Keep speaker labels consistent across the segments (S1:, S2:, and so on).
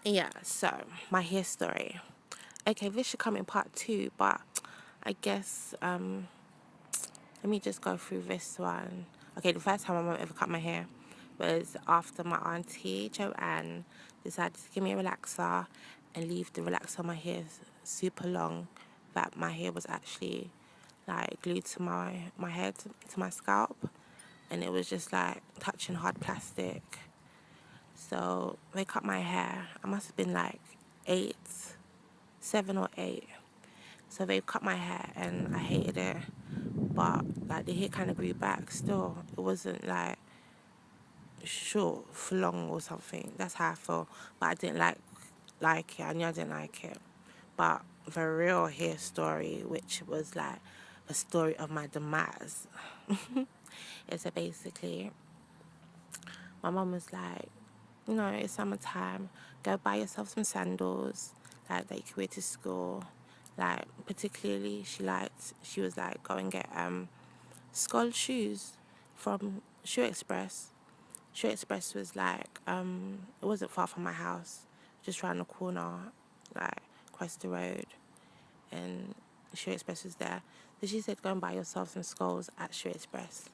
S1: Yeah, so my hair story. Okay, this should come in part two, but I guess let me just go through this one. Okay, the first time my mum ever cut my hair was after my auntie Joanne decided to give me a relaxer and leave the relaxer on my hair super long, that my hair was actually like glued to my head, to my scalp, and it was just like touching hard plastic. So they cut my hair. I must have been like 8, 7 or 8. So they cut my hair and I hated it. But like the hair kind of grew back still. It wasn't like short for long or something. That's how I felt. But I didn't like it. I knew I didn't like it. But the real hair story, which was like the story of my demise, is that basically my mum was like, you know, it's summertime, go buy yourself some sandals, like that you can wear to school. Like particularly she was like, go and get skull shoes from Shoe Express. Shoe Express was like, it wasn't far from my house, just round the corner, like across the road, and Shoe Express was there. So she said, go and buy yourself some skulls at Shoe Express.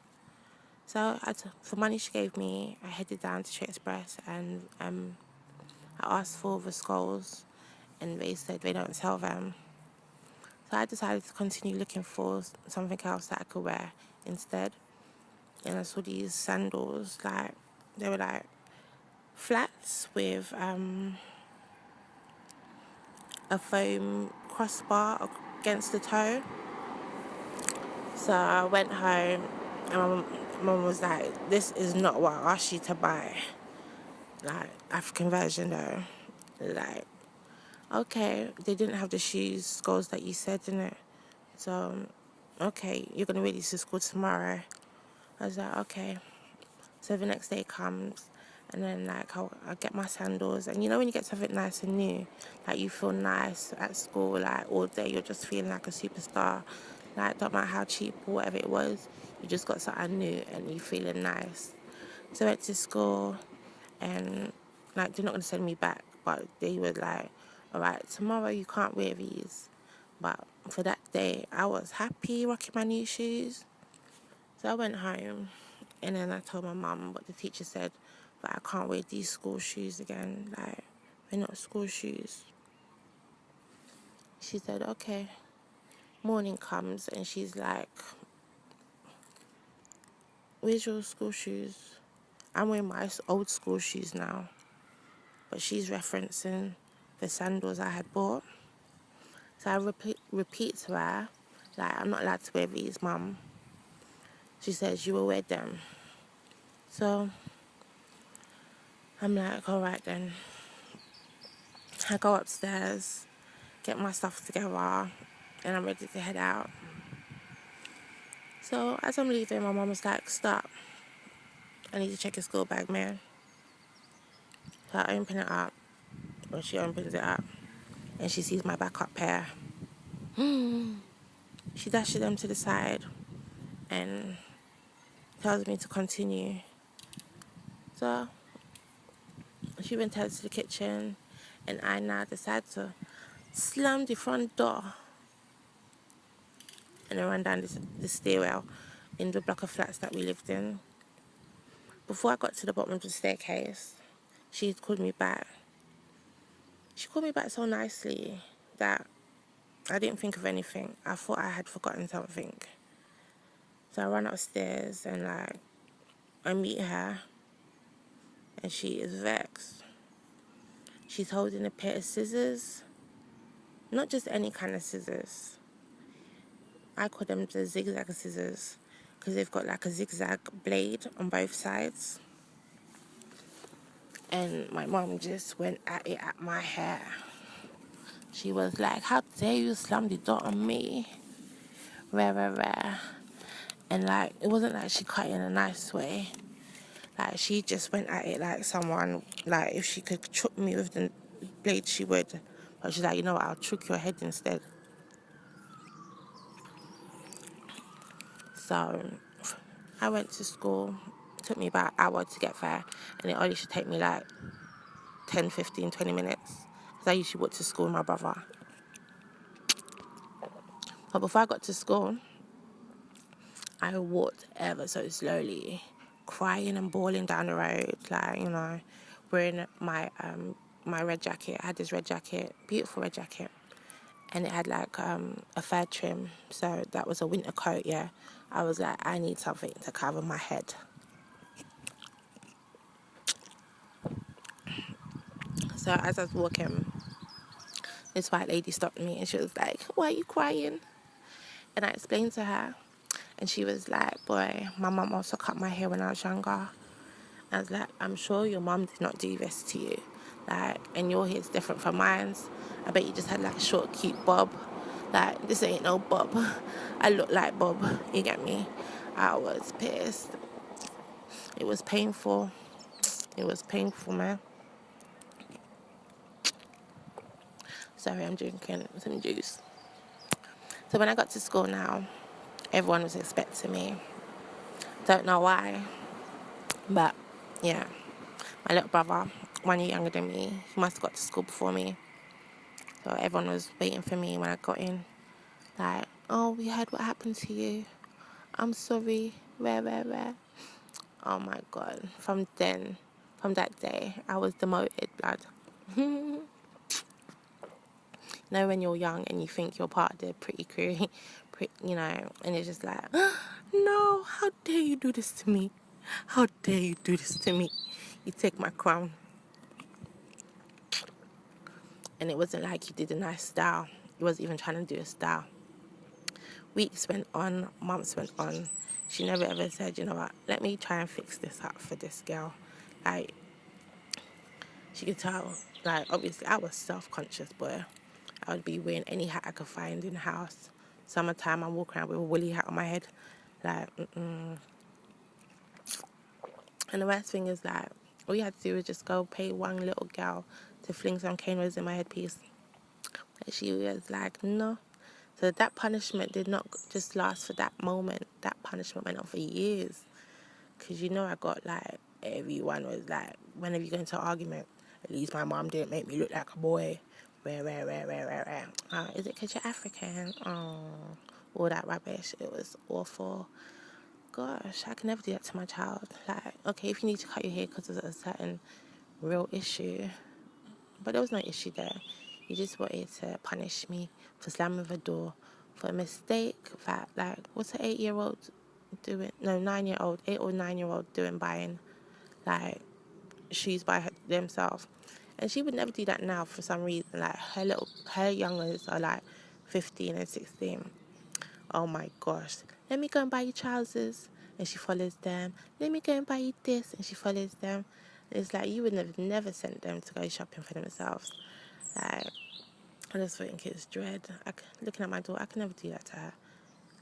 S1: So for money she gave me, I headed down to Shoe Express and I asked for the skulls and they said they don't sell them. So I decided to continue looking for something else that I could wear instead. And I saw these sandals, like they were like flats with a foam crossbar against the toe. So I went home and my mum was like, this is not what I asked you to buy. Like African version though. Like, okay, they didn't have the shoes, skulls that you said in it. So, okay, you're going to wear these to school tomorrow. I was like, okay. So the next day comes, and then like I get my sandals, and you know when you get something nice and new, like you feel nice at school, like all day you're just feeling like a superstar, like don't matter how cheap or whatever it was, you just got something new and you feeling nice. So I went to school, and like they're not gonna send me back, but they were like, all right, tomorrow you can't wear these, but for that day I was happy rocking my new shoes. So I went home and then I told my mum what the teacher said, but I can't wear these school shoes again. Like, they're not school shoes. She said, okay. Morning comes and she's like, where's your school shoes? I'm wearing my old school shoes now. But she's referencing the sandals I had bought. So I repeat to her, like, I'm not allowed to wear these, mum. She says, you will wear them. So I'm like, all right then. I go upstairs, get my stuff together, and I'm ready to head out. So as I'm leaving, my mum was like, stop. I need to check your school bag, man. So I open it up, or she opens it up, and she sees my backup pair. She dashes them to the side and tells me to continue. So she went out to the kitchen, and I now decide to slam the front door and then run down the stairwell in the block of flats that we lived in. Before I got to the bottom of the staircase, she called me back. She called me back so nicely that I didn't think of anything. I thought I had forgotten something. So I run upstairs and like I meet her and she is vexed. She's holding a pair of scissors. Not just any kind of scissors. I call them the zigzag scissors because they've got like a zigzag blade on both sides. And my mom just went at it at my hair. She was like, how dare you slam the door on me? Rah, rah, rah. And like, it wasn't like she cut it in a nice way. Like, she just went at it like someone, like, if she could choke me with the blade, she would. But she's like, you know what, I'll choke your head instead. So, I went to school. It took me about an hour to get there. And it only should take me like 10, 15, 20 minutes. Because I usually walk to school with my brother. But before I got to school, I walked ever so slowly, crying and bawling down the road, like, you know, wearing my red jacket. I had this red jacket, beautiful red jacket, and it had like a fur trim, so that was a winter coat. Yeah, I was like, I need something to cover my head. So as I was walking, this white lady stopped me and she was like, "Why are you crying?" And I explained to her, and she was like, "Boy, my mum also cut my hair when I was younger." I was like, "I'm sure your mum did not do this to you. Like, and your hair's different from mine. I bet you just had like a short, cute bob. Like, this ain't no bob. I look like Bob. You get me?" I was pissed. It was painful. It was painful, man. Sorry, I'm drinking some juice. So when I got to school now, everyone was expecting me. Don't know why, but yeah. My little brother, 1 year younger than me, he must have got to school before me. So everyone was waiting for me when I got in. Like, "Oh, we heard what happened to you. I'm sorry. Rare. Oh my God. From that day, I was demoted, blood. You know, when you're young and you think you're part of the pretty crew, you know, and it's just like, "No, how dare you do this to me? How dare you do this to me? You take my crown." And it wasn't like he did a nice style. He wasn't even trying to do a style. Weeks went on, months went on. She never ever said, "You know what, let me try and fix this up for this girl." Like, she could tell, like, obviously I was self-conscious, boy. I would be wearing any hat I could find in the house. Summertime, I'm walking around with a woolly hat on my head. Like, And the worst thing is that all you had to do was just go pay one little girl to fling some cane rods in my headpiece. And she was like, "No." So that punishment did not just last for that moment. That punishment went on for years. Because, you know, I got, like, everyone was like, "Whenever you go into an argument, at least my mom didn't make me look like a boy. Rare. Is it because you're African? Oh, all that rubbish." It was awful. Gosh, I can never do that to my child. Like, okay, if you need to cut your hair because of a certain real issue, but there was no issue there. You just wanted to punish me for slamming the door for a mistake that, like, what's an 8-year-old doing? No, 9-year-old, 8 or 9-year-old doing, buying, like, shoes by themselves. And she would never do that now for some reason. Like, her youngers are like 15 and 16. Oh my gosh. "Let me go and buy you trousers." And she follows them. "Let me go and buy you this." And she follows them. And it's like, you would have never sent them to go shopping for themselves. Like, I just think it's dread. Looking at my daughter, I can never do that to her.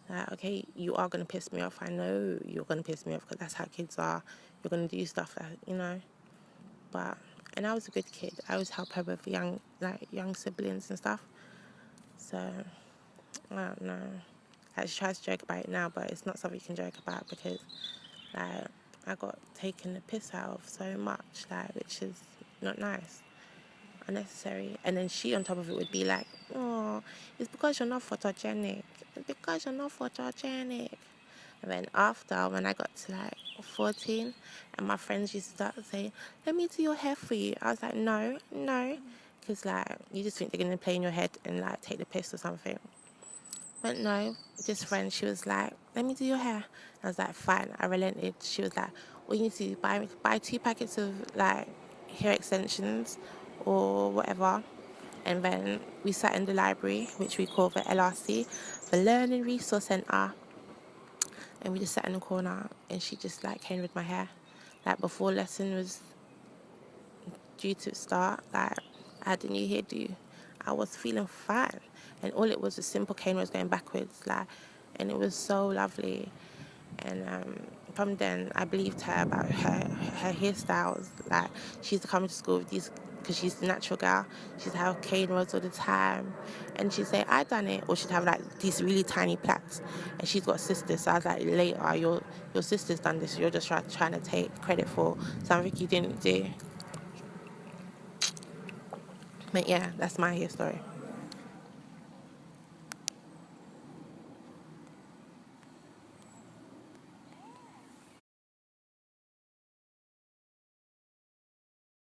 S1: Like, okay, you are going to piss me off. I know you're going to piss me off because that's how kids are. You're going to do stuff that, you know. And I was a good kid. I always help her with young siblings and stuff. So, I don't know. She tries to joke about it now, but it's not something you can joke about because, like, I got taken the piss out of so much, like, which is not nice, unnecessary. And then she, on top of it, would be like, "Oh, it's because you're not photogenic. It's because you're not photogenic." And then after, when I got to, like, 14, and my friends used to start saying, "Let me do your hair for you," I was like, no. Because, like, you just think they're going to play in your head and, like, take the piss or something. But no, this friend, she was like, "Let me do your hair." I was like, fine. I relented. She was like, "All you need to do is buy 2 packets of, like, hair extensions or whatever." And then we sat in the library, which we call the LRC, the Learning Resource Centre. And we just sat in the corner and she just, like, came with my hair. Like, before lesson was due to start, like, I had a new hairdo. I was feeling fine. And all it was simple cane was going backwards, like, and it was so lovely. And from then, I believed her about her hairstyles. Like, she used to come to school with these, because she's the natural girl. She'd have cane rods all the time. And she'd say, "I done it." Or she'd have, like, these really tiny plaits. And she's got sisters. So I was like, later, your sister's done this. You're just trying to take credit for something you didn't do. But yeah, that's my hair story.